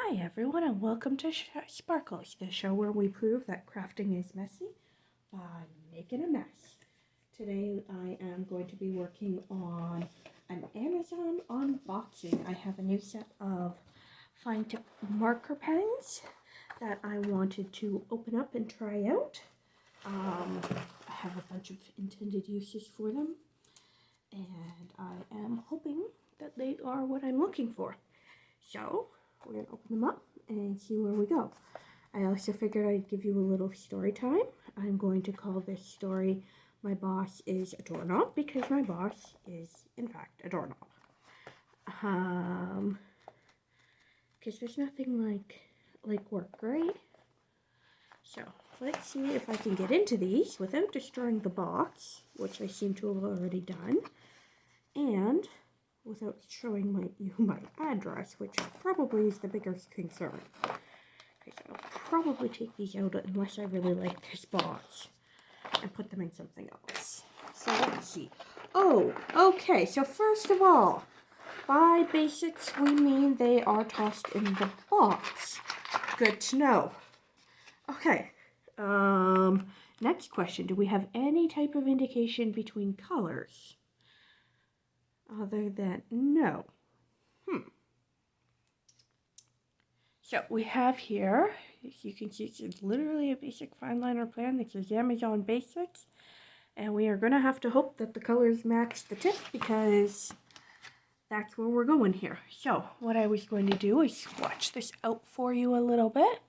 Hi everyone and welcome to Sparkles, the show where we prove that crafting is messy by making a mess. Today I am going to be working on an Amazon unboxing. I have a new set of fine tip marker pens that I wanted to open up and try out. I have a bunch of intended uses for them and I am hoping that they are what I'm looking for. So we're going to open them up and see where we go. I also figured I'd give you a little story time. I'm going to call this story My Boss is a Doorknob because my boss is in fact a doorknob. Because there's nothing like work, right? So let's see if I can get into these without destroying the box, which I seem to have already done, and without showing you my address, which probably is the biggest concern. Okay, so I'll probably take these out unless I really like this box and put them in something else. So let's see. Oh, okay, so first of all, by basics we mean they are tossed in the box. Good to know. Okay, next question. Do we have any type of indication between colors? Other than no. So we have here, as you can see, it's literally a basic fine liner plan that says Amazon Basics. And we are going to have to hope that the colors match the tip because that's where we're going here. So what I was going to do is swatch this out for you a little bit.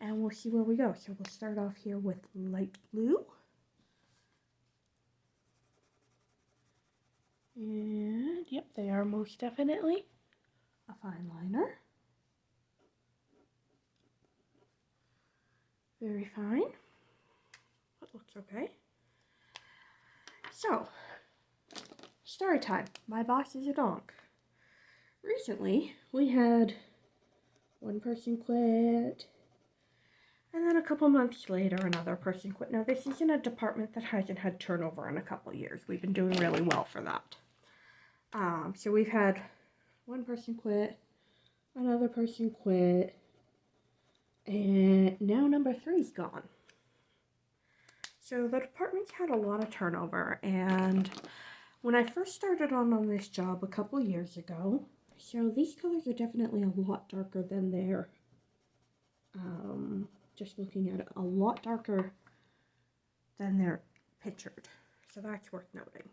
And we'll see where we go. So we'll start off here with light blue. And yep, they are most definitely a fine liner. Very fine. That looks okay. So, story time. My boss is a dog. Recently, we had one person quit, and then a couple months later, another person quit. Now, this isn't a department that hasn't had turnover in a couple years. We've been doing really well for that. So we've had one person quit, another person quit, and now number 3's gone. So the department's had a lot of turnover, and when I first started on this job a couple years ago, so these colors are definitely a lot darker than they're, just looking at it, a lot darker than they're pictured. So that's worth noting.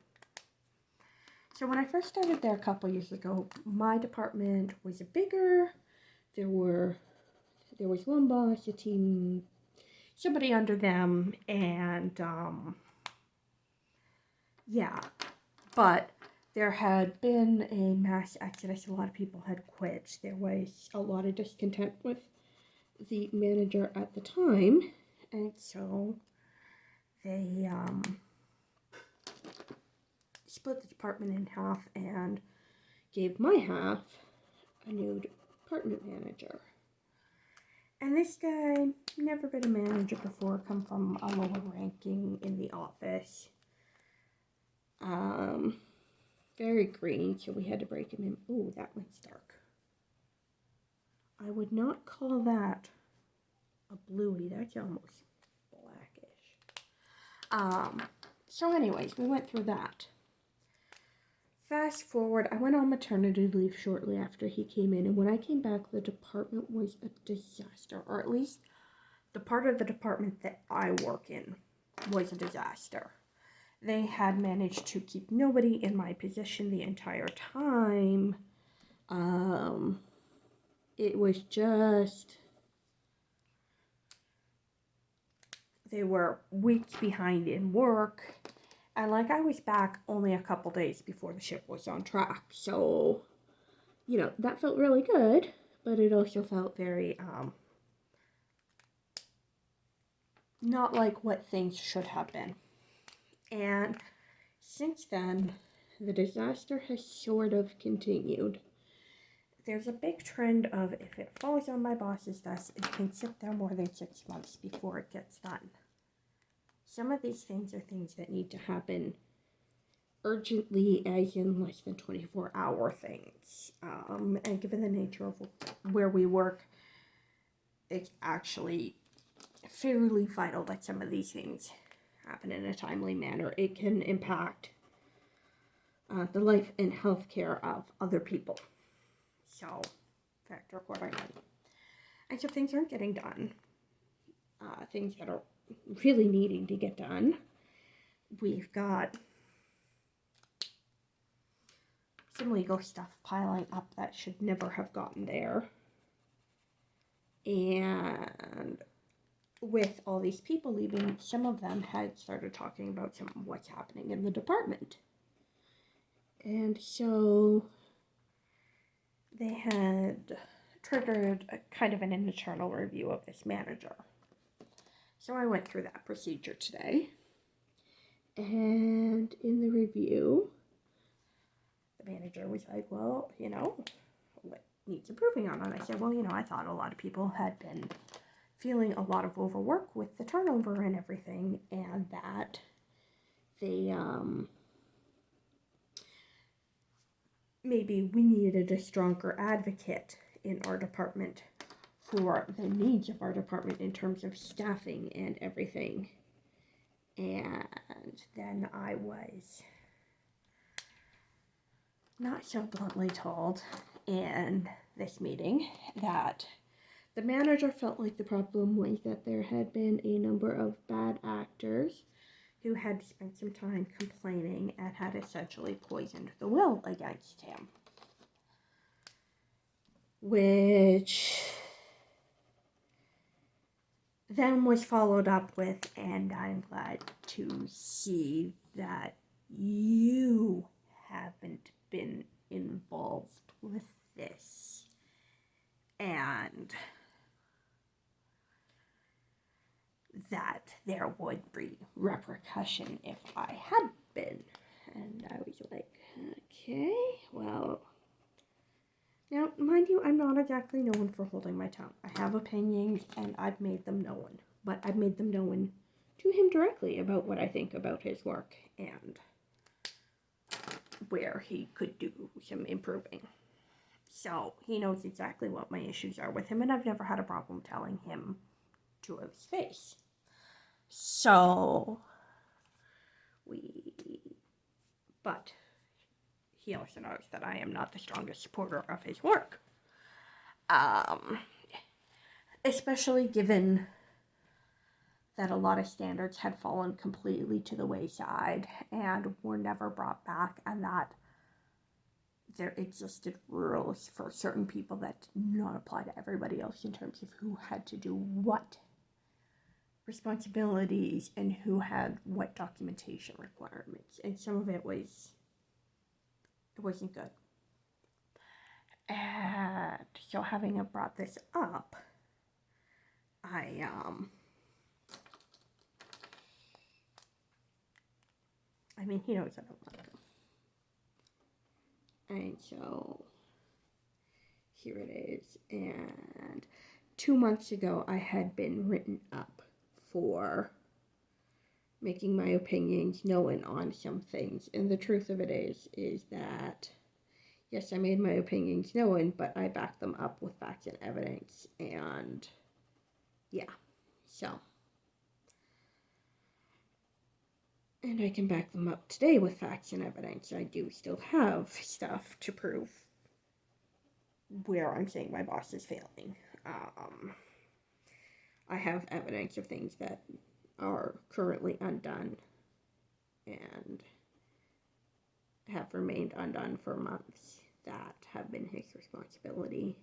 So when I first started there a couple years ago, my department was bigger. There was one boss, a team, somebody under them, and yeah. But there had been a mass exodus. A lot of people had quit. There was a lot of discontent with the manager at the time, and so they split the department in half and gave my half a new department manager. And this guy, never been a manager before, come from a lower ranking in the office. Very green, so we had to break him in. Ooh, that one's dark. I would not call that a bluey. That's almost blackish. So anyways, we went through that. Fast forward, I went on maternity leave shortly after he came in, and when I came back, the department was a disaster, or at least the part of the department that I work in was a disaster. They had managed to keep nobody in my position the entire time. It was just, they were weeks behind in work. And I was back only a couple days before the ship was on track. So, that felt really good, but it also felt very, not like what things should have been. And since then, the disaster has sort of continued. There's a big trend of if it falls on my boss's desk, it can sit there more than 6 months before it gets done. Some of these things are things that need to happen urgently as in less than 24-hour things. And given the nature of where we work, it's actually fairly vital that some of these things happen in a timely manner. It can impact the life and health care of other people. So, factor accordingly. And so things aren't getting done. Things that are really needing to get done. We've got some legal stuff piling up that should never have gotten there. And with all these people leaving, some of them had started talking about some of what's happening in the department. And so they had triggered a kind of an internal review of this manager. So I went through that procedure today. And in the review, the manager was like, well, what needs improving on? And I said, well, I thought a lot of people had been feeling a lot of overwork with the turnover and everything, and that they, maybe we needed a stronger advocate in our department for the needs of our department in terms of staffing and everything. And then I was not so bluntly told in this meeting that the manager felt like the problem was that there had been a number of bad actors who had spent some time complaining and had essentially poisoned the will against him. Which then was followed up with, and I'm glad to see that you haven't been involved with this. And that there would be repercussion if I had been. And I was like, okay, well. Now, mind you, I'm not exactly known for holding my tongue. I have opinions, and I've made them known. But I've made them known to him directly about what I think about his work and where he could do some improving. So, he knows exactly what my issues are with him, and I've never had a problem telling him to his face. So, but he also knows that I am not the strongest supporter of his work. Especially given that a lot of standards had fallen completely to the wayside and were never brought back, and that there existed rules for certain people that did not apply to everybody else in terms of who had to do what responsibilities and who had what documentation requirements. And some of it wasn't good. And so having brought this up, I mean, he knows I don't like him. And so here it is. And 2 months ago, I had been written up for making my opinions known on some things. And the truth of it is that, yes, I made my opinions known, but I backed them up with facts and evidence. And yeah, so. And I can back them up today with facts and evidence. I do still have stuff to prove where I'm saying my boss is failing. I have evidence of things that are currently undone and have remained undone for months that have been his responsibility,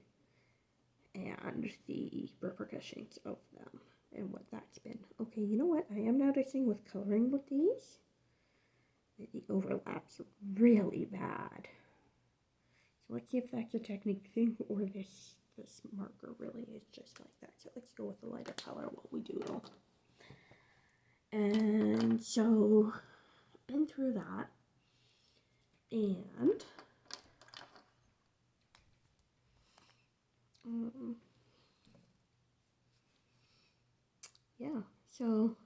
and the repercussions of them and what that's been. Okay, you know what? I am noticing with coloring with these that the overlap's really bad. So let's see if that's a technique thing or this marker really is just like that. So let's go with the lighter color while we do it. And so, been through that. And yeah, so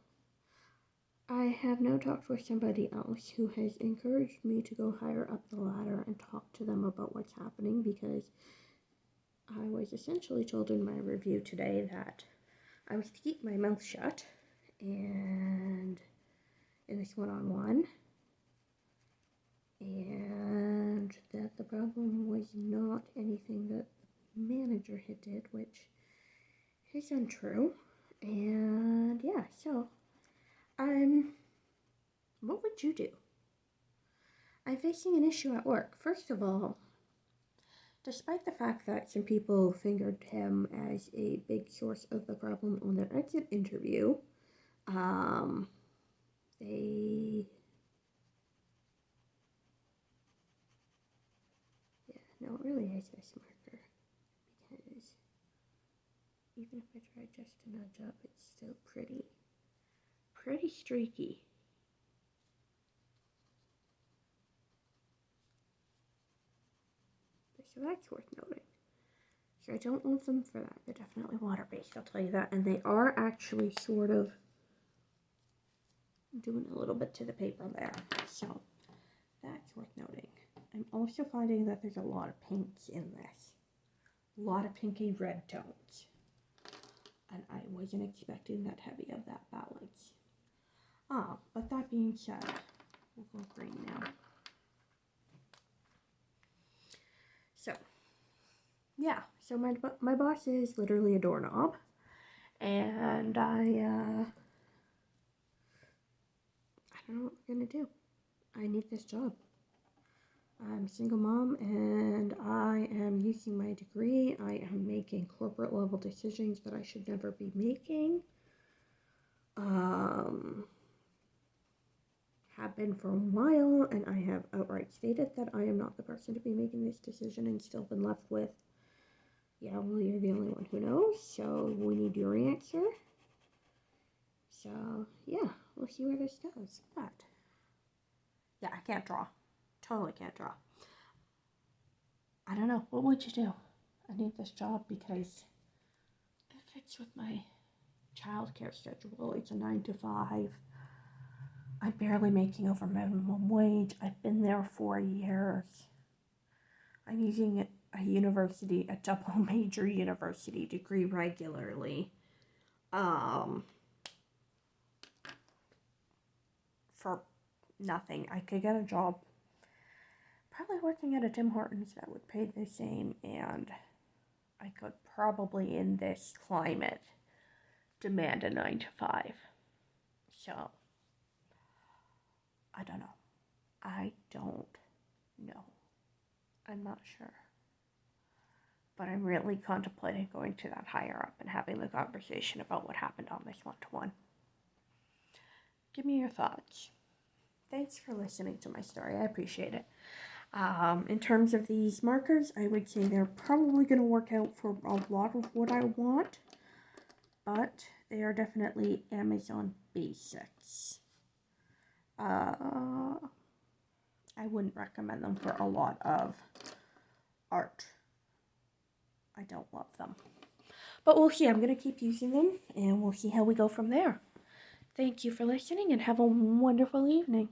I have now talked with somebody else who has encouraged me to go higher up the ladder and talk to them about what's happening, because I was essentially told in my review today that I was to keep my mouth shut, and in this one-on-one, and that the problem was not anything that the manager had did, which is untrue. And yeah, so what would you do? I'm facing an issue at work. First of all, despite the fact that some people fingered him as a big source of the problem on their exit interview, no, it really is this marker, because even if I try just to nudge up, it's still pretty streaky. So that's worth noting. So I don't love them for that. They're definitely water-based, I'll tell you that. And they are actually sort of doing a little bit to the paper there. So that's worth noting. I'm also finding that there's a lot of pinks in this. A lot of pinky red tones. And I wasn't expecting that heavy of that balance. But that being said, we'll go green now. So, yeah, so my boss is literally a doorknob, and I don't know what we're gonna do. I need this job. I'm a single mom, and I am using my degree. I am making corporate level decisions that I should never be making. Have been for a while, and I have outright stated that I am not the person to be making this decision, and still been left with, yeah, well, you're the only one who knows, so we need your answer. So, yeah, we'll see where this goes. But, yeah, I can't draw. Totally can't draw. I don't know. What would you do? I need this job because it fits with my childcare schedule. It's a 9 to 5. I'm barely making over minimum wage. I've been there 4 years. I'm using a double major university degree regularly. For nothing. I could get a job probably working at a Tim Hortons that would pay the same, and I could probably, in this climate, demand a 9 to 5. So, I don't know. I don't know. I'm not sure. But I'm really contemplating going to that higher up and having the conversation about what happened on this one-to-one. Give me your thoughts. Thanks for listening to my story. I appreciate it. In terms of these markers, I would say they're probably going to work out for a lot of what I want, but they are definitely Amazon basics. I wouldn't recommend them for a lot of art. I don't love them. But we'll see. I'm going to keep using them, and we'll see how we go from there. Thank you for listening, and have a wonderful evening.